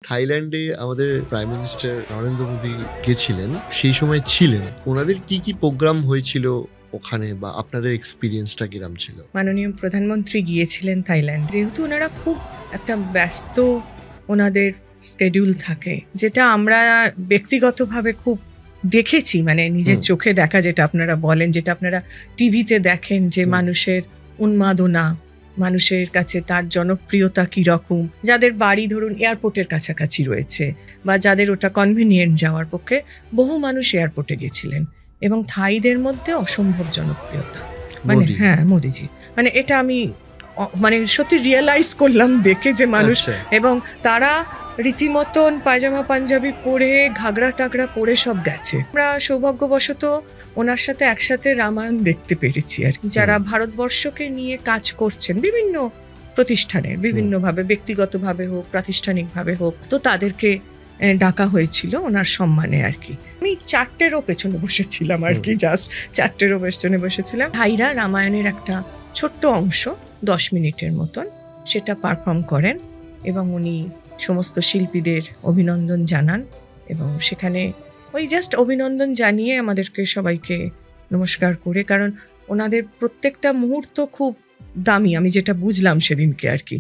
থাইল্যান্ডে আমাদের prime minister Narendra Modi গেছিলেন, সেই সময় ছিলেন, ওনাদের কি কি প্রোগ্রাম হয়েছিল ওখানে, বা আপনাদের এক্সপিরিয়েন্সটা কিরম ছিল? মাননীয় প্রধানমন্ত্রী গিয়েছিলেন থাইল্যান্ড, যেহেতু ওনারা খুব একটা ব্যস্ত ওনাদের স্কেডিউল থাকে, যেটা আমরা ব্যক্তিগতভাবে খুব দেখেছি, মানে নিজের চোখে দেখা, যেটা আপনারা বলেন, যেটা আপনারা টিভিতে দেখেন, যে মানুষের উন্মাদনা, মানুষের কাছে তার জনপ্রিয়তা কীরকম, যাদের বাড়ি ধরুন এয়ারপোর্টের কাছাকাছি রয়েছে বা যাদের ওটা কনভিনিয়েন্ট যাওয়ার পক্ষে, বহু মানুষ এয়ারপোর্টে গেছিলেন এবং থাইদের মধ্যে অসম্ভব জনপ্রিয়তা, মানে হ্যাঁ মোদিজি, মানে এটা আমি মানে সত্যি রিয়েলাইজ করলাম দেখে, যে মানুষ, এবং তারা রীতিমতন পায়জামা পাঞ্জাবি পরে, ঘাগরা টাগরা পরে সব গেছে। আমরা সৌভাগ্যবশত ওনার সাথে একসাথে রামায়ণ দেখতে পেরেছি আর কি, যারা ভারতবর্ষকে নিয়ে কাজ করছেন বিভিন্ন প্রতিষ্ঠানের, বিভিন্নভাবে, ব্যক্তিগতভাবে হোক, প্রাতিষ্ঠানিকভাবে হোক, তো তাদেরকে ডাকা হয়েছিল ওনার সম্মানে আর কি। আমি 4টেরও পেছনে বসেছিলাম আর কি, জাস্ট 4টেরও পেছনে বসেছিলাম। ভাইরা রামায়ণের একটা ছোট্ট অংশ 10 মিনিটের মতন সেটা পারফর্ম করেন এবং উনি সমস্ত শিল্পীদের অভিনন্দন জানান, এবং সেখানে ওই জাস্ট অভিনন্দন জানিয়ে আমাদেরকে সবাইকে নমস্কার করে, কারণ ওনাদের প্রত্যেকটা মুহূর্ত খুব দামি, আমি যেটা বুঝলাম সেদিনকে আর কি,